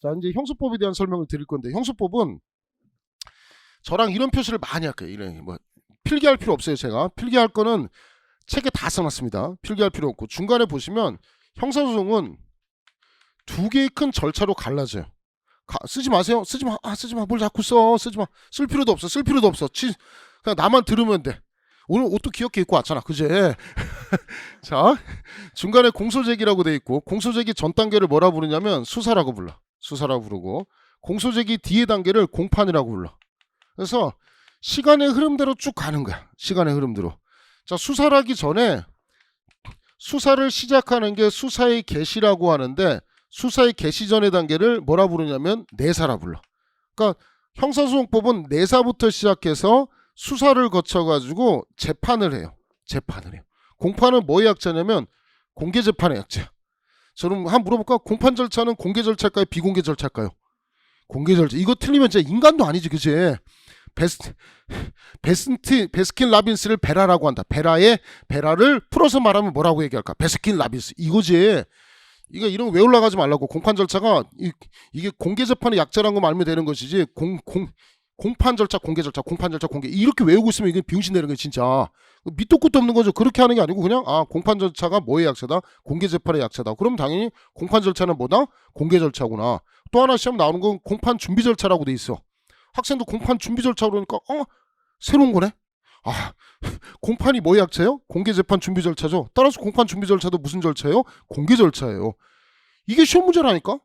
자, 이제 형수법에 대한 설명을 드릴 건데, 형수법은 저랑 이런 표시를 많이 할게요. 이런 뭐 필기할 필요 없어요. 제가 필기할 거는 책에 다 써놨습니다. 필기할 필요 없고, 중간에 보시면 형사소송은 두 개의 큰 절차로 갈라져요. 쓰지 마세요. 쓰지 마. 쓰지 마. 뭘 자꾸 써. 쓰지 마. 쓸 필요도 없어. 쓸 필요도 없어. 그냥 나만 들으면 돼. 오늘 옷도 귀엽게 입고 왔잖아. 그제? 자, 중간에 공소제기라고 돼 있고, 공소제기 전 단계를 뭐라 부르냐면 수사라고 불러. 수사라고 부르고, 공소제기 뒤에 단계를 공판이라고 불러. 그래서 시간의 흐름대로 쭉 가는 거야. 시간의 흐름대로. 자, 수사를 하기 전에 수사를 시작하는 게 수사의 개시라고 하는데, 수사의 개시 전의 단계를 뭐라 부르냐면 내사라 불러. 그러니까 형사소송법은 내사부터 시작해서 수사를 거쳐가지고 재판을 해요. 재판을 해요. 공판은 뭐의 약자냐면 공개재판의 약자. 저는 한번 물어볼까? 공판 절차는 공개 절차일까요? 비공개 절차일까요? 공개 절차. 이거 틀리면 진짜 인간도 아니지, 그치? 베스킨 라빈스를 베라라고 한다. 베라를 풀어서 말하면 뭐라고 얘기할까? 베스킨 라빈스. 이거지. 이게 이런 거 왜 올라가지 말라고. 공판 절차가 이게 공개 재판의 약자라는 거 알면 되는 것이지. 공판 절차, 공개 절차, 공판 절차, 공개 이렇게 외우고 있으면 이게 비용신 되는 거예요, 진짜. 밑도 끝도 없는 거죠. 그렇게 하는 게 아니고 그냥 공판 절차가 뭐의 약자다? 공개 재판의 약자다. 그럼 당연히 공판 절차는 뭐다? 공개 절차구나. 또 하나 시험 나오는 건 공판 준비 절차라고 돼 있어. 학생도 공판 준비 절차 그러니까 새로운 거네. 공판이 뭐의 약자예요? 공개 재판 준비 절차죠. 따라서 공판 준비 절차도 무슨 절차예요? 공개 절차예요. 이게 시험 문제라니까.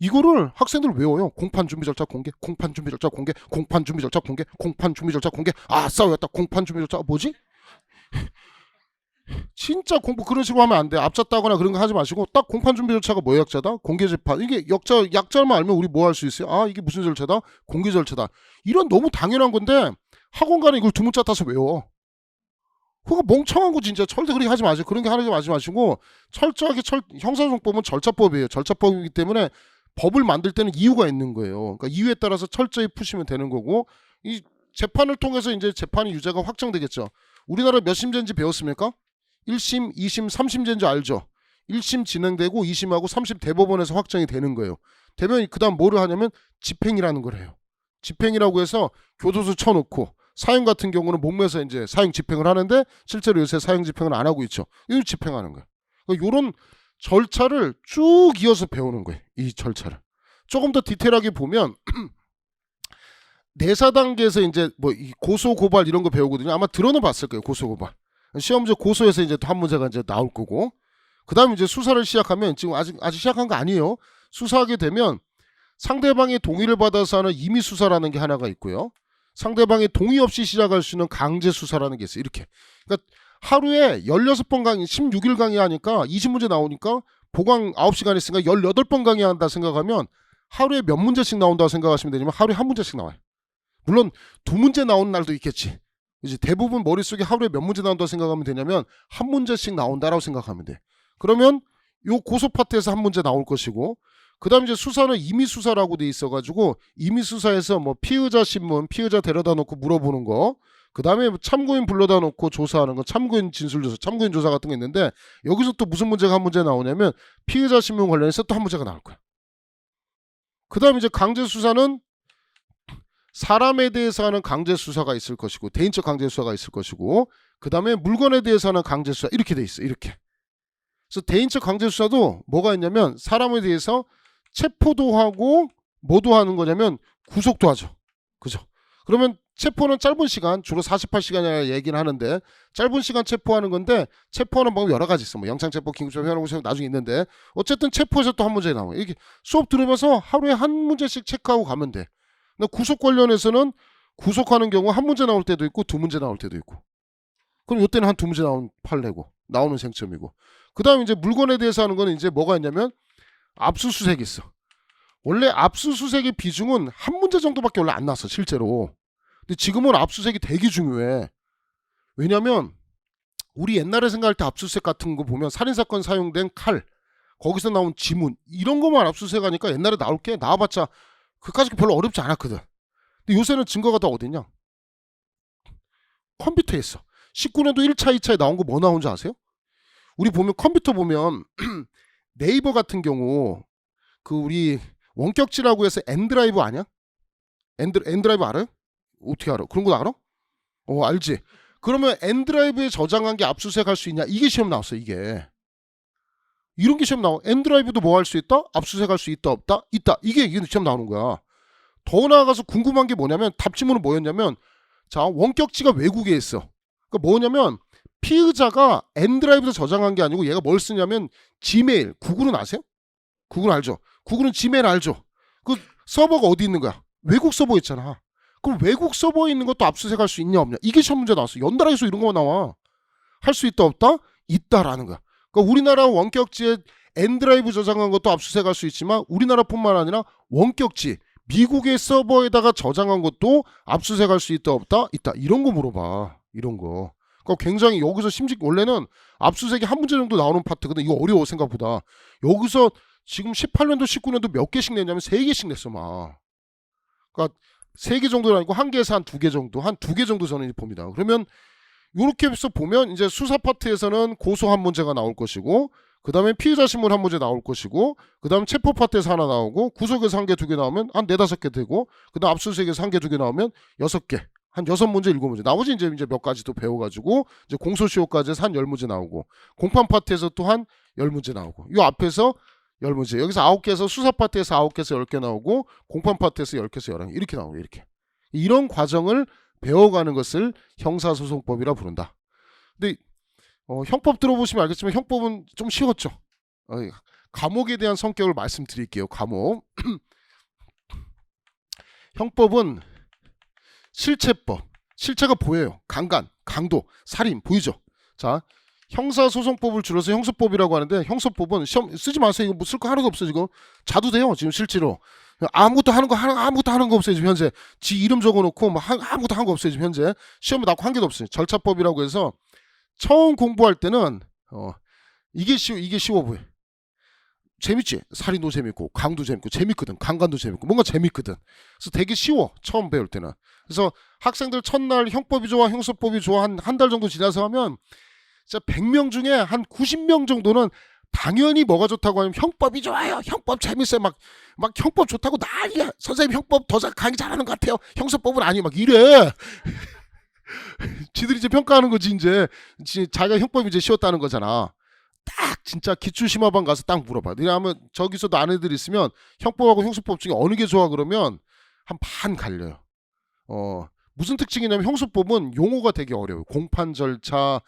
이거를 학생들 외워요. 공판 준비 절차 공개, 공판 준비 절차 공개, 공판 준비 절차 공개, 공판 준비 절차 공개. 싸웠다. 공판 준비 절차 뭐지? 진짜 공부 그런 식으로 하면 안 돼. 앞잡다거나 그런 거 하지 마시고 딱 공판 준비 절차가 뭐의 약자다? 공개 재판. 이게 약자만 알면 우리 뭐 할 수 있어요? 이게 무슨 절차다? 공개 절차다. 이런 너무 당연한 건데 학원 가는 이걸 두 문자 따서 외워. 그거 멍청한 거 진짜. 절대 그렇게 하지 마시고, 그런 게 하지 마시고 철저하게 형사소송법은 절차법이에요. 절차법이기 때문에 법을 만들 때는 이유가 있는 거예요. 그러니까 이유에 따라서 철저히 푸시면 되는 거고, 이 재판을 통해서 이제 재판의 유죄가 확정되겠죠. 우리나라 몇 심제인지 배웠습니까? 1심, 2심, 3심제인 줄 알죠? 1심 진행되고 2심하고 3심 대법원에서 확정이 되는 거예요. 되면 그다음 뭐를 하냐면 집행이라는 걸 해요. 집행이라고 해서 교도소 쳐놓고, 사형 같은 경우는 몸에서 이제 사형 집행을 하는데 실제로 요새 사형 집행을 안 하고 있죠. 이거 집행하는 거예요. 그러니까 이런 절차를 쭉 이어서 배우는 거예요. 이 절차를. 조금 더 디테일하게 보면 내사 단계에서 이제 뭐 고소 고발 이런 거 배우거든요. 아마 들어는 봤을 거예요. 고소 고발. 시험 문제 고소에서 이제 한 문제가 이제 나올 거고. 그다음에 이제 수사를 시작하면, 지금 아직 시작한 거 아니에요. 수사하게 되면 상대방의 동의를 받아서 하는 임의 수사라는 게 하나가 있고요. 상대방의 동의 없이 시작할 수 있는 강제 수사라는 게 있어요. 이렇게. 그러니까 하루에 16번 강의, 16일 강의하니까 20문제 나오니까 보강 9시간 있으니까 18번 강의한다 생각하면 하루에 몇 문제씩 나온다고 생각하시면 되지만 하루에 한 문제씩 나와요. 물론 두 문제 나오는 날도 있겠지. 이제 대부분 머릿속에 하루에 몇 문제 나온다고 생각하면 되냐면 한 문제씩 나온다라고 생각하면 돼. 그러면 요 고소 파트에서 한 문제 나올 것이고, 그 다음에 이제 수사는 임의수사라고 돼 있어가지고 임의수사에서 뭐 피의자 신문, 피의자 데려다 놓고 물어보는 거, 그 다음에 참고인 불러다 놓고 조사하는 거, 참고인 진술조사, 참고인 조사 같은 게 있는데, 여기서 또 무슨 문제가 한 문제 나오냐면 피의자 신문 관련해서 또 한 문제가 나올 거야. 그 다음에 이제 강제수사는 사람에 대해서 하는 강제수사가 있을 것이고, 대인적 강제수사가 있을 것이고, 그 다음에 물건에 대해서 하는 강제수사, 이렇게 돼 있어. 이렇게. 그래서 대인적 강제수사도 뭐가 있냐면 사람에 대해서 체포도 하고 뭐도 하는 거냐면 구속도 하죠. 그죠? 그러면 체포는 짧은 시간, 주로 48시간이라 얘기는 하는데 짧은 시간 체포하는 건데, 체포하는 방법 여러 가지 있어. 뭐 영장체포, 긴급체포, 현행체포 나중에 있는데, 어쨌든 체포해서 또 한 문제 나와요. 이게 수업 들으면서 하루에 한 문제씩 체크하고 가면 돼. 근데 구속 관련해서는 구속하는 경우 한 문제 나올 때도 있고 두 문제 나올 때도 있고. 그럼 이때는 한 두 문제 나오는 판례고, 나오는 생점이고. 그 다음에 이제 물건에 대해서 하는 거는 이제 뭐가 있냐면 압수수색이 있어. 원래 압수수색의 비중은 한 문제 정도밖에 원래 안 났어, 실제로. 근데 지금은 압수수색이 되게 중요해. 왜냐면 우리 옛날에 생각할 때 압수수색 같은 거 보면 살인사건 사용된 칼, 거기서 나온 지문, 이런 것만 압수수색하니까 옛날에 나올 게 나와봤자 그까짓 게 별로 어렵지 않았거든. 근데 요새는 증거가 다 어딨냐? 컴퓨터에 있어. 19년도 1차, 2차에 나온 거 뭐 나온 줄 아세요? 우리 보면 컴퓨터 보면 네이버 같은 경우 그 우리 원격지라고 해서 엔드라이브 아니야? 엔드라이브 알아요? 어떻게 알아? 그런 거 알아? 알지. 그러면 엔드라이브에 저장한 게 압수수색할 수 있냐? 이게 시험 나왔어. 이게. 이런 게 시험 나와. 엔드라이브도 뭐 할 수 있다? 압수수색할 수 있다 없다? 있다. 이게 시험 나오는 거야. 더 나아가서 궁금한 게 뭐냐면 답지문은 뭐였냐면 자 원격지가 외국에 있어. 그러니까 뭐냐면 피의자가 엔드라이브에서 저장한 게 아니고 얘가 뭘 쓰냐면 지메일. 구글은 아세요? 구글 알죠? 구글은 지메일 알죠? 그 서버가 어디 있는 거야? 외국 서버에 있잖아. 그럼 외국 서버에 있는 것도 압수수색할 수 있냐 없냐? 이게 시험 문제 나왔어. 연달아서 이런 거 나와. 할 수 있다 없다? 있다라는 거야. 그러니까 우리나라 원격지에 엔드라이브 저장한 것도 압수수색할 수 있지만 우리나라뿐만 아니라 원격지 미국의 서버에다가 저장한 것도 압수수색할 수 있다 없다? 있다. 이런 거 물어봐. 이런 거. 그러니까 굉장히 여기서 원래는 압수수색이 한 문제 정도 나오는 파트거든. 이거 어려워 생각보다. 여기서 지금 18년도 19년도 몇 개씩 냈냐면 3개씩 냈어 막. 그러니까 3개 정도는 아니고 1개에서 한 2개 정도, 한 2개 정도 저는 봅니다. 그러면 이렇게 해서 보면 이제 수사 파트에서는 고소 한 문제가 나올 것이고, 그 다음에 피의자 신문 한 문제 나올 것이고, 그 다음 체포 파트에서 하나 나오고, 구속에서 1개, 2개 나오면 한 4, 5개 되고, 그 다음 압수수색에서 1개, 2개 나오면 6개, 한 6문제, 7문제. 나머지 이제 몇 가지 또 배워가지고, 이제 공소시효까지 해서 한 10문제 나오고, 공판 파트에서 또 한 10문제 나오고, 이 앞에서 10문제. 여기서 9개에서 수사 파트에서 9개에서 10개 나오고, 공판 파트에서 10개에서 11개. 이렇게 나오고, 이렇게. 이런 과정을 배워가는 것을 형사소송법이라 부른다. 근데 형법 들어보시면 알겠지만 형법은 좀 쉬웠죠. 감옥에 대한 성격을 말씀드릴게요. 감옥. 형법은 실체법. 실체가 보여요. 강간, 강도, 살인 보이죠. 자, 형사소송법을 줄여서 형소법이라고 하는데 형소법은 시험 쓰지 마세요. 이거 뭐 쓸 거 하나도 없어요. 지금 자도 돼요. 지금 실제로. 아무것도 하는 거 없어요. 지금 현재 지 이름 적어놓고 뭐 아무것도 하는 거 없어요. 지금 현재 시험에 나고 한 개도 없어요. 절차법이라고 해서 처음 공부할 때는 이게 쉬워 보여. 재밌지? 살인도 재밌고 강도 재밌고 재밌거든. 강간도 재밌고 뭔가 재밌거든. 그래서 되게 쉬워. 처음 배울 때는. 그래서 학생들 첫날 형법이 좋아, 형소법이 좋아 한 달 정도 지나서 하면 진짜 100명 중에 한 90명 정도는 당연히 뭐가 좋다고 하면 형법이 좋아요. 형법 재밌어요. 막 형법 좋다고 난리야. 선생님 형법 더 강의 잘하는 것 같아요. 형사법은 아니에요. 막 이래. 지들이 이제 평가하는 거지 이제. 자기가 형법이 이제 쉬웠다는 거잖아. 딱 진짜 기출심화반 가서 딱 물어봐. 왜냐하면 저기서도 아는 애들 있으면 형법하고 형사법 중에 어느 게 좋아 그러면 한 반 갈려요. 무슨 특징이냐면 형소법은 용어가 되게 어려워요. 공판 절차,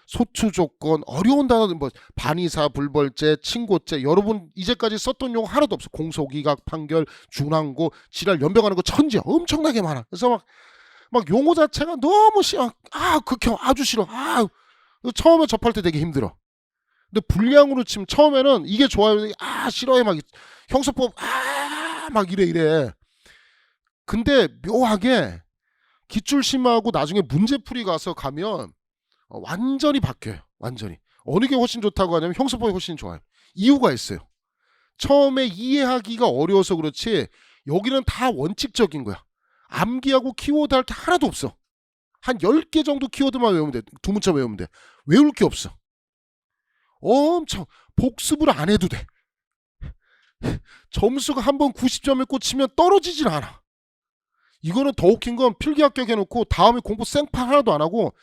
소추 조건, 어려운 단어들 뭐 반의사, 불벌죄, 친고죄, 여러분 이제까지 썼던 용어 하나도 없어. 공소기각, 판결, 준항고, 지랄, 연병하는 거 천지야. 엄청나게 많아. 그래서 막 용어 자체가 너무 싫어. 극혐, 아주 싫어. 처음에 접할 때 되게 힘들어. 근데 분량으로 치면 처음에는 이게 좋아요. 싫어해. 막 형소법, 막 이래. 근데 묘하게 기출심하고 나중에 문제풀이 가서 가면 완전히 바뀌어요. 완전히. 어느 게 훨씬 좋다고 하냐면 형소법이 훨씬 좋아요. 이유가 있어요. 처음에 이해하기가 어려워서 그렇지 여기는 다 원칙적인 거야. 암기하고 키워드 할 게 하나도 없어. 한 10개 정도 키워드만 외우면 돼. 두 문자 외우면 돼. 외울 게 없어. 엄청 복습을 안 해도 돼. 점수가 한번 90점에 꽂히면 떨어지질 않아. 이거는 더 웃긴 건 필기 합격해놓고 다음에 공부 생판 하나도 안 하고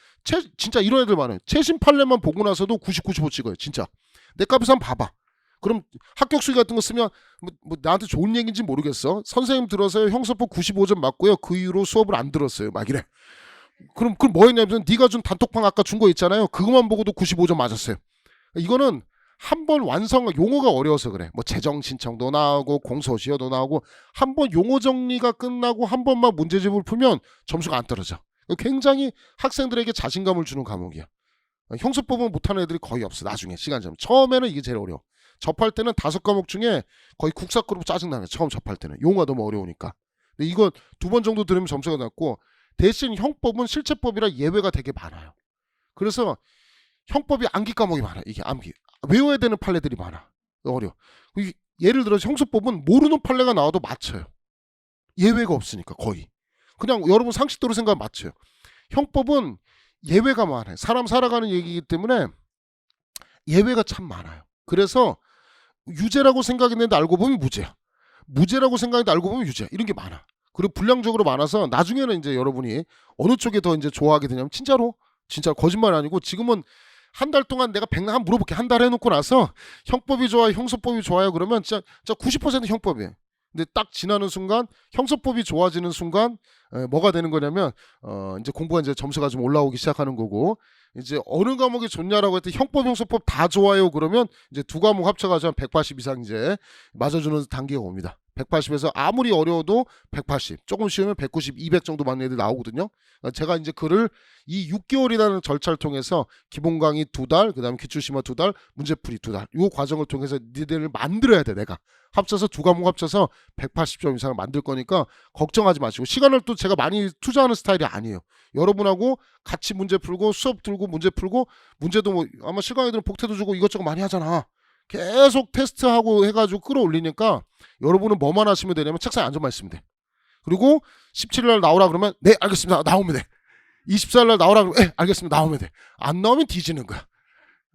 진짜 이런 애들 많아요. 최신 판례만 보고 나서도 90, 95 찍어요. 진짜. 내 값에서 한번 봐봐. 그럼 합격수기 같은 거 쓰면 뭐 나한테 좋은 얘기인지 모르겠어. 선생님 들어서요. 형사법 95점 맞고요. 그 이후로 수업을 안 들었어요. 막 이래. 그럼 뭐 했냐면 네가 준 단톡방 아까 준 거 있잖아요. 그것만 보고도 95점 맞았어요. 이거는 한 번 완성 용어가 어려워서 그래. 뭐 재정 신청도 나오고 공소시효도 나오고 한 번 용어 정리가 끝나고 한 번만 문제집을 풀면 점수가 안 떨어져. 굉장히 학생들에게 자신감을 주는 과목이야. 형사법은 못하는 애들이 거의 없어. 나중에 시간 지나면. 처음에는 이게 제일 어려워. 접할 때는 5과목 중에 거의 국사과로 짜증나요. 처음 접할 때는 용어가 너무 어려우니까. 근데 이거 2번 정도 들으면 점수가 낮고 대신 형법은 실체법이라 예외가 되게 많아요. 그래서 형법이 암기 과목이 많아. 이게 암기. 외워야 되는 판례들이 많아. 어려워. 예를 들어서 형소법은 모르는 판례가 나와도 맞춰요. 예외가 없으니까 거의. 그냥 여러분 상식대로 생각하면 맞춰요. 형법은 예외가 많아요. 사람 살아가는 얘기이기 때문에 예외가 참 많아요. 그래서 유죄라고 생각했는데 알고 보면 무죄야. 무죄라고 생각했는데 알고 보면 유죄. 이런 게 많아. 그리고 불량적으로 많아서 나중에는 이제 여러분이 어느 쪽에 더 이제 좋아하게 되냐면 진짜로 진짜 거짓말 아니고 지금은 한 달 동안 내가 백날 한번 물어볼게. 한 달 해놓고 나서 형법이 좋아요, 형사법이 좋아요 그러면 진짜 90% 형법이에요. 근데 딱 지나는 순간 형사법이 좋아지는 순간 뭐가 되는 거냐면 이제 공부가 이제 점수가 좀 올라오기 시작하는 거고 이제 어느 과목이 좋냐라고 했더니 형법, 형사법 다 좋아요 그러면 이제 두 과목 합쳐가지고 한 180 이상 이제 맞아주는 단계가 옵니다. 180에서 아무리 어려워도 180, 조금 쉬우면 190, 200 정도 맞는 애들 나오거든요. 제가 이제 그를 이 6개월이라는 절차를 통해서 기본 강의 2달, 그다음에 기출심화 2달, 문제풀이 2달, 이 과정을 통해서 니들을 만들어야 돼. 내가 합쳐서 두 과목 합쳐서 180점 이상을 만들 거니까 걱정하지 마시고 시간을 또 제가 많이 투자하는 스타일이 아니에요. 여러분하고 같이 문제 풀고 수업 들고 문제 풀고 문제도 뭐 아마 실강 애들은 복태도 주고 이것저것 많이 하잖아. 계속 테스트하고 해가지고 끌어올리니까 여러분은 뭐만 하시면 되냐면 책상에 앉아만 있으면 돼. 그리고 17일날 나오라 그러면 네 알겠습니다 나오면 돼. 24일날 나오라 그러면 네 알겠습니다 나오면 돼. 안 나오면 뒤지는 거야.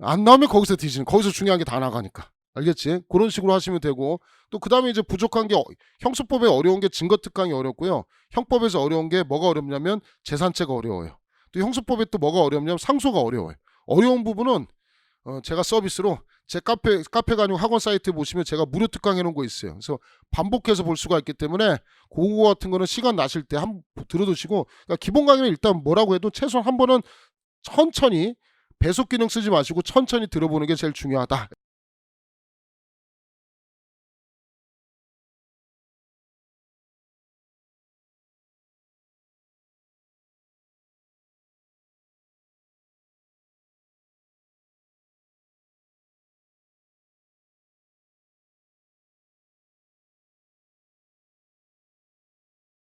안 나오면 거기서 뒤지는 거기서 중요한 게 다 나가니까. 알겠지? 그런 식으로 하시면 되고 또 그 다음에 이제 부족한 게 형소법에 어려운 게 증거특강이 어렵고요. 형법에서 어려운 게 뭐가 어렵냐면 재산죄가 어려워요. 또 형소법에 또 뭐가 어렵냐면 상소가 어려워요. 어려운 부분은 제가 서비스로 제 카페가 아니고 학원 사이트에 보시면 제가 무료 특강 해놓은 거 있어요. 그래서 반복해서 볼 수가 있기 때문에 그거 같은 거는 시간 나실 때 한번 들어두시고 그러니까 기본 강의는 일단 뭐라고 해도 최소한 한 번은 천천히 배속 기능 쓰지 마시고 천천히 들어보는 게 제일 중요하다.